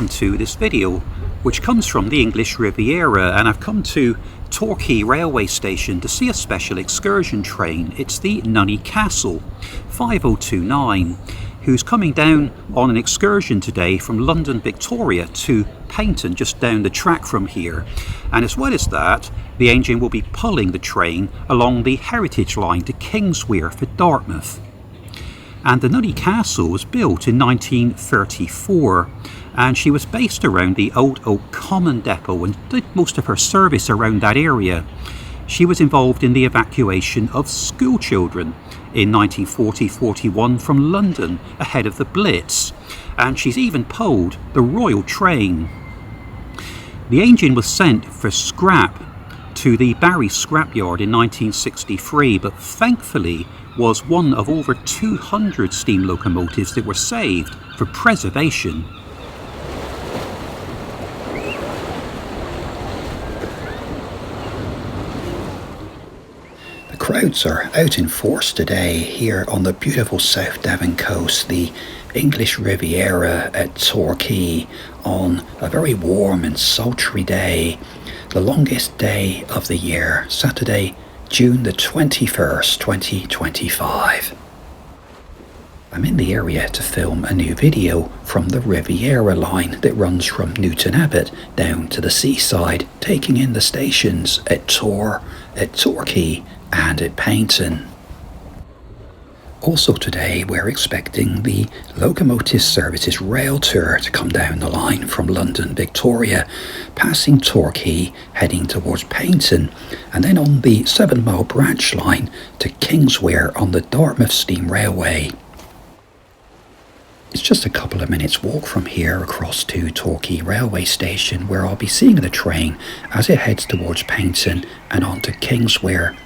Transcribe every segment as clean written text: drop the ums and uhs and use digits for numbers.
welcome to this video, which comes from the English Riviera, and I've come to Torquay railway station to see a special excursion train. It's the Nunney Castle 5029, who's coming down on an excursion today from London Victoria to Paignton, just down the track from here. And as well as that, the engine will be pulling the train along the Heritage Line to Kingswear for Dartmouth. And the Nunney Castle was built in 1934, and she was based around the Old Oak Common depot and did most of her service around that area. She was involved in the evacuation of school children in 1940-41 from London ahead of the Blitz, and she's even pulled the Royal Train. The engine was sent for scrap to the Barry scrapyard in 1963, but thankfully was one of over 200 steam locomotives that were saved for preservation. The crowds are out in force today here on the beautiful South Devon coast, the English Riviera at Torquay, on a very warm and sultry day, the longest day of the year, Saturday, June the 21st, 2025. I'm in the area to film a new video from the Riviera Line that runs from Newton Abbot down to the seaside, taking in the stations at Torquay and at Paignton. Also today we're expecting the Locomotive Services Railtour to come down the line from London Victoria, passing Torquay, heading towards Paignton, and then on the 7-mile branch line to Kingswear on the Dartmouth Steam Railway. It's just a couple of minutes walk from here across to Torquay railway station, where I'll be seeing the train as it heads towards Paignton and on to Kingswear.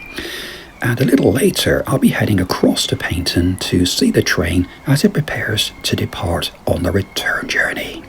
And a little later I'll be heading across to Paignton to see the train as it prepares to depart on the return journey.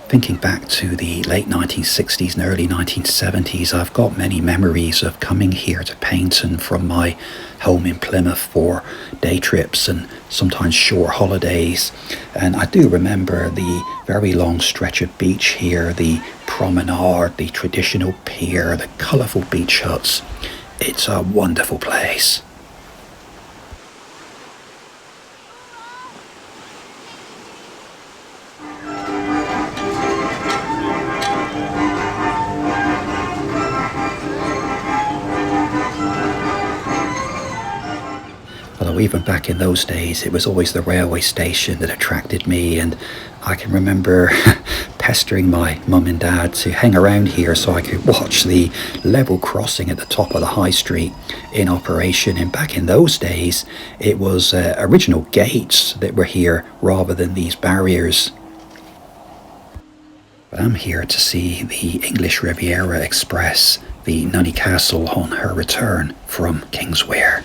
Thinking back to the late 1960s and early 1970s, I've got many memories of coming here to Paignton from my home in Plymouth for day trips and sometimes short holidays. And I do remember the very long stretch of beach here, the promenade, the traditional pier, the colourful beach huts. It's a wonderful place. Although even back in those days, it was always the railway station that attracted me, and I can remember pestering my mum and dad to hang around here so I could watch the level crossing at the top of the high street in operation. And back in those days, it was original gates that were here rather than these barriers. But I'm here to see the English Riviera Express, the Nunney Castle, on her return from Kingswear.